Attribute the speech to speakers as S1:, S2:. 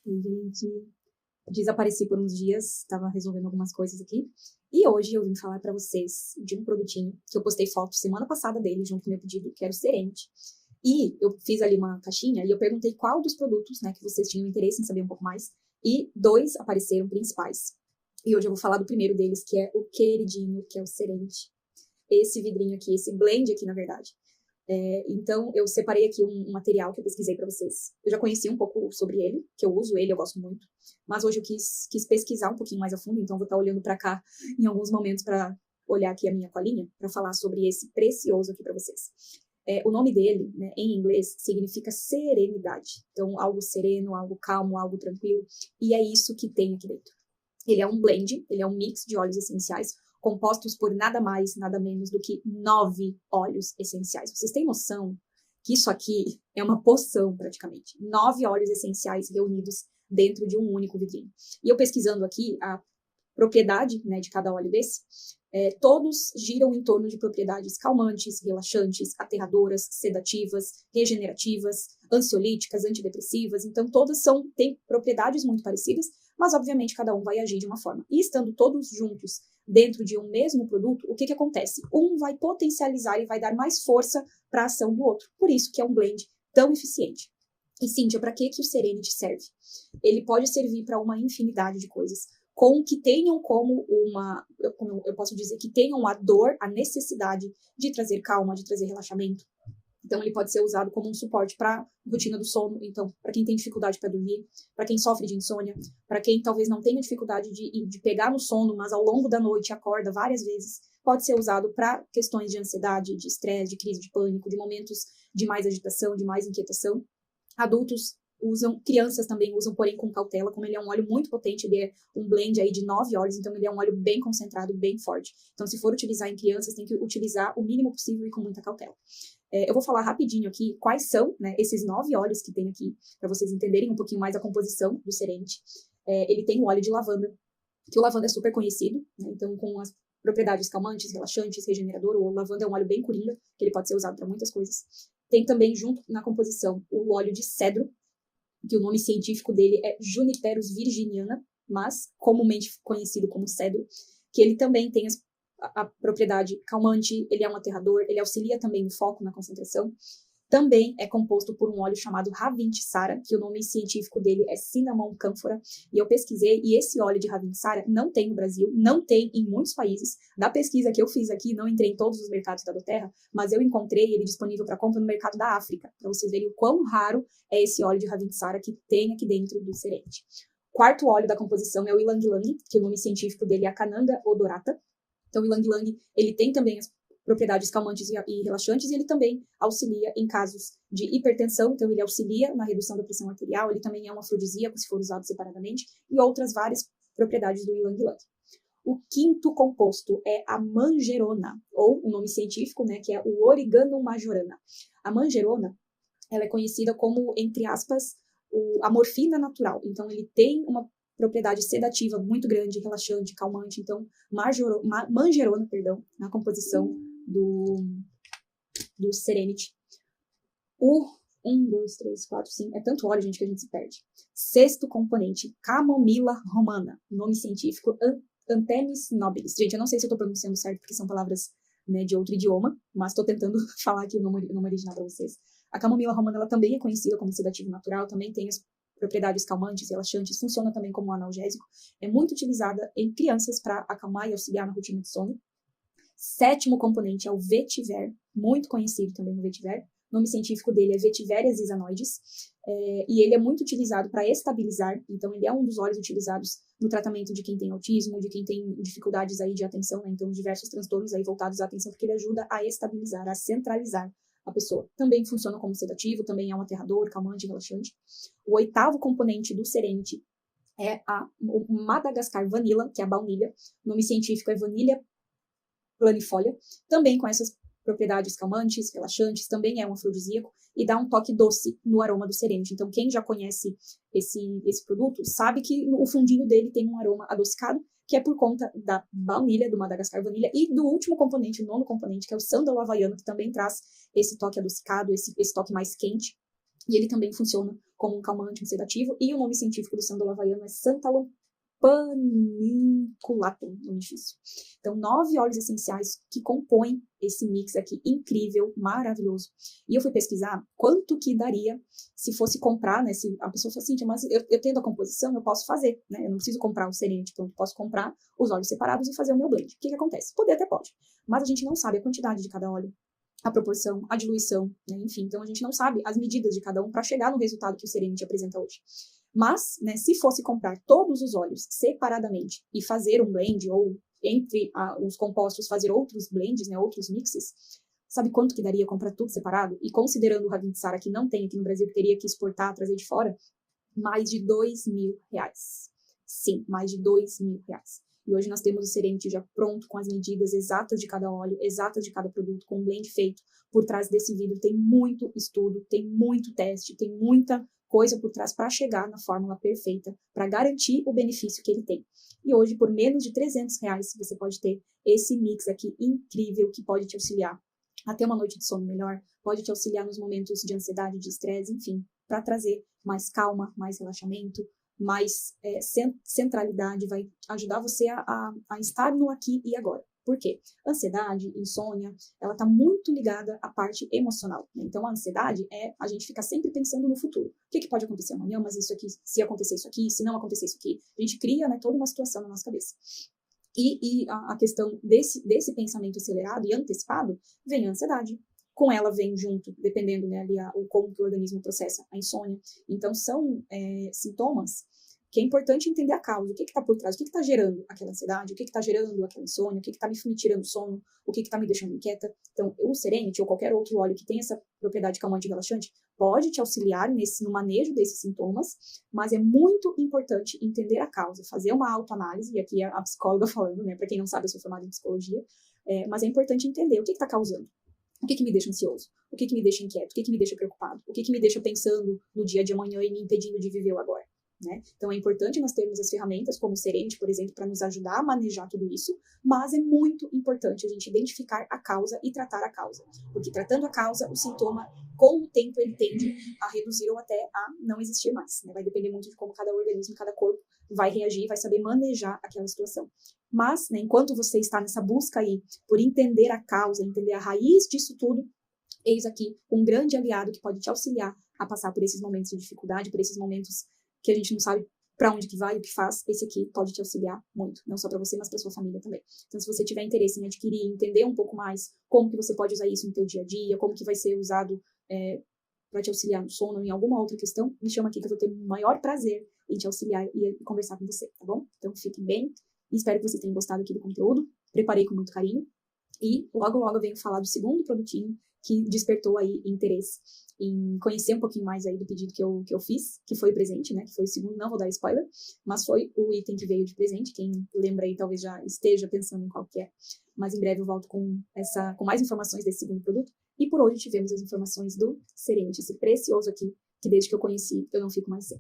S1: Oi, gente. Desapareci por uns dias, estava resolvendo algumas coisas aqui. E hoje eu vim falar para vocês de um produtinho que eu postei foto semana passada dele, junto com o meu pedido, que era o Serenity. E eu fiz ali uma caixinha e eu perguntei qual dos produtos, né, que vocês tinham interesse em saber um pouco mais. E dois apareceram principais. E hoje eu vou falar do primeiro deles, que é o queridinho, que é o Serenity. Esse vidrinho aqui, esse blend aqui, na verdade. Então, eu separei aqui um material que eu pesquisei para vocês. Eu já conheci um pouco sobre ele, que eu uso ele, eu gosto muito. Mas hoje eu quis pesquisar um pouquinho mais a fundo, então vou estar olhando para cá em alguns momentos para olhar aqui a minha colinha, para falar sobre esse precioso aqui para vocês. O nome dele, né, em inglês, significa serenidade. Então, algo sereno, algo calmo, algo tranquilo. E é isso que tem aqui dentro. Ele é um blend, ele é um mix de óleos essenciais, compostos por nada mais, nada menos do que 9 óleos essenciais. Vocês têm noção que isso aqui é uma poção, praticamente. 9 óleos essenciais reunidos dentro de um único vidrinho. E eu pesquisando aqui a propriedade, né, de cada óleo desse, todos giram em torno de propriedades calmantes, relaxantes, aterradoras, sedativas, regenerativas, ansiolíticas, antidepressivas. Então, todas têm propriedades muito parecidas, mas, obviamente, cada um vai agir de uma forma. E estando todos juntos dentro de um mesmo produto, o que acontece? Um vai potencializar e vai dar mais força para a ação do outro. Por isso que é um blend tão eficiente. E, Cíntia, para que o Serenity serve? Ele pode servir para uma infinidade de coisas, com que tenham como eu posso dizer, que tenham a dor, a necessidade de trazer calma, de trazer relaxamento. Então, ele pode ser usado como um suporte para a rotina do sono. Então, para quem tem dificuldade para dormir, para quem sofre de insônia, para quem talvez não tenha dificuldade de pegar no sono, mas ao longo da noite acorda várias vezes, pode ser usado para questões de ansiedade, de estresse, de crise de pânico, de momentos de mais agitação, de mais inquietação. Adultos usam, crianças também usam, porém com cautela, como ele é um óleo muito potente, ele é um blend aí de 9 óleos, então ele é um óleo bem concentrado, bem forte. Então, se for utilizar em crianças, tem que utilizar o mínimo possível e com muita cautela. Eu vou falar rapidinho aqui quais são, né, esses 9 óleos que tem aqui, para vocês entenderem um pouquinho mais a composição do Serenity. Ele tem o óleo de lavanda, que o lavanda é super conhecido, né, então com as propriedades calmantes, relaxantes, regenerador. O lavanda é um óleo bem coringa, que ele pode ser usado para muitas coisas. Tem também, junto na composição, o óleo de cedro, que o nome científico dele é Juniperus virginiana, mas comumente conhecido como cedro, que ele também tem a propriedade calmante, ele é um aterrador, ele auxilia também no foco, na concentração. Também é composto por um óleo chamado Ravintsara, que o nome científico dele é Cinnamon Camphora, e eu pesquisei, e esse óleo de Ravintsara não tem no Brasil, não tem em muitos países. Da pesquisa que eu fiz aqui, não entrei em todos os mercados da Doterra, mas eu encontrei ele disponível para compra no mercado da África, para vocês verem o quão raro é esse óleo de Ravintsara que tem aqui dentro do Serenity. Quarto óleo da composição é o Ylang Ylang, que o nome científico dele é Cananga odorata. Então, o Ylang Ylang, ele tem também as propriedades calmantes e relaxantes, e ele também auxilia em casos de hipertensão, então ele auxilia na redução da pressão arterial, ele também é um afrodisíaco, se for usado separadamente, e outras várias propriedades do Ylang Ylang. O quinto composto é a manjerona, ou o nome científico, né, que é o Origanum majorana. A manjerona, ela é conhecida como, entre aspas, a morfina natural, então ele tem uma propriedade sedativa muito grande, relaxante, calmante. Então, manjerona, na composição do Serenity. O 1, 2, 3, 4, 5, é tanto óleo, gente, que a gente se perde. Sexto componente, Camomila romana, nome científico Anthemis nobilis. Gente, eu não sei se eu estou pronunciando certo, porque são palavras, né, de outro idioma, mas estou tentando falar aqui o nome original para vocês. A camomila romana, ela também é conhecida como sedativo natural, também tem as propriedades calmantes, relaxantes, funciona também como um analgésico, é muito utilizada em crianças para acalmar e auxiliar na rotina de sono. Sétimo componente é o vetiver, muito conhecido também o vetiver, o nome científico dele é Vetiveria zizanoides, e ele é muito utilizado para estabilizar, então ele é um dos óleos utilizados no tratamento de quem tem autismo, de quem tem dificuldades aí de atenção, né, então diversos transtornos aí voltados à atenção, porque ele ajuda a estabilizar, a centralizar a pessoa. Também funciona como sedativo, também é um aterrador, calmante, relaxante. O oitavo componente do Serenity é o Madagascar Vanilla, que é a baunilha. O nome científico é Vanilla planifolia, também com essas propriedades calmantes, relaxantes, também é um afrodisíaco e dá um toque doce no aroma do Serenity. Então, quem já conhece esse produto sabe que o fundinho dele tem um aroma adocicado, que é por conta da baunilha, do Madagascar Vanilla, e do último componente, o nono componente, que é o sândalo havaiano, que também traz esse toque adocicado, esse toque mais quente. E ele também funciona como um calmante, um sedativo, e o nome científico do sandola havaiano é Santalum paniculatum, nome difícil. Então, 9 óleos essenciais que compõem esse mix aqui incrível, maravilhoso. E eu fui pesquisar quanto que daria se fosse comprar, né? Se a pessoa fosse assim, mas eu tendo a composição, eu posso fazer, né? Eu não preciso comprar o serenity, então eu posso comprar os óleos separados e fazer o meu blend. O que acontece? Poder até pode, mas a gente não sabe a quantidade de cada óleo, a proporção, a diluição, né? Enfim, então a gente não sabe as medidas de cada um para chegar no resultado que o serenity apresenta hoje. Mas, né, se fosse comprar todos os óleos separadamente e fazer um blend, ou entre os compostos fazer outros blends, né, outros mixes, sabe quanto que daria comprar tudo separado? E considerando o Ravensara que não tem aqui no Brasil, que teria que exportar, trazer de fora, mais de R$2.000. Sim, mais de R$2.000. E hoje nós temos o Serenity já pronto, com as medidas exatas de cada óleo, exatas de cada produto, com um blend feito. Por trás desse vidro tem muito estudo, tem muito teste, tem muita coisa por trás para chegar na fórmula perfeita, para garantir o benefício que ele tem. E hoje, por menos de R$300, você pode ter esse mix aqui incrível que pode te auxiliar a ter uma noite de sono melhor, pode te auxiliar nos momentos de ansiedade, de estresse, enfim, para trazer mais calma, mais relaxamento, mais centralidade, vai ajudar você a estar no aqui e agora. Por quê? Ansiedade, insônia, ela está muito ligada à parte emocional, né? Então, a ansiedade é a gente ficar sempre pensando no futuro. O que pode acontecer amanhã, mas isso aqui, se acontecer isso aqui, se não acontecer isso aqui. A gente cria, né, toda uma situação na nossa cabeça. E a questão desse pensamento acelerado e antecipado vem a ansiedade. Com ela vem junto, dependendo, né, ali como que o organismo processa a insônia. Então, são sintomas que é importante entender a causa, o que está por trás, o que está gerando aquela ansiedade, o que está gerando aquela insônia, o que está me tirando sono, o que está me deixando inquieta. Então, o Serenity ou qualquer outro óleo que tenha essa propriedade calmante e relaxante pode te auxiliar no manejo desses sintomas, mas é muito importante entender a causa, fazer uma autoanálise, e aqui é a psicóloga falando, né, para quem não sabe, eu sou formada em psicologia, mas é importante entender o que está causando. O que me deixa ansioso? O que me deixa inquieto? O que me deixa preocupado? O que me deixa pensando no dia de amanhã e me impedindo de viver o agora? Né? Então, é importante nós termos as ferramentas, como o Serenity, por exemplo, para nos ajudar a manejar tudo isso, mas é muito importante a gente identificar a causa e tratar a causa. Porque tratando a causa, o sintoma, com o tempo, ele tende a reduzir ou até a não existir mais. Né? Vai depender muito de como cada organismo, cada corpo vai reagir, vai saber manejar aquela situação. Mas, né, enquanto você está nessa busca aí por entender a causa, entender a raiz disso tudo, eis aqui um grande aliado que pode te auxiliar a passar por esses momentos de dificuldade, por esses momentos que a gente não sabe para onde que vai, o que faz. Esse aqui pode te auxiliar muito, não só para você, mas para sua família também. Então, se você tiver interesse em adquirir, entender um pouco mais como que você pode usar isso no teu dia a dia, como que vai ser usado para te auxiliar no sono, em alguma outra questão, me chama aqui que eu vou ter o maior prazer em te auxiliar e conversar com você, tá bom? Então, fiquem bem. Espero que vocês tenham gostado aqui do conteúdo. Preparei com muito carinho. E logo, logo eu venho falar do segundo produtinho que despertou aí interesse em conhecer um pouquinho mais aí do pedido que eu fiz, que foi o presente, né? Que foi o segundo, não vou dar spoiler, mas foi o item que veio de presente. Quem lembra aí talvez já esteja pensando em qual que é. Mas em breve eu volto com mais informações desse segundo produto. E por hoje tivemos as informações do Serenity, esse precioso aqui, que desde que eu conheci, eu não fico mais sem.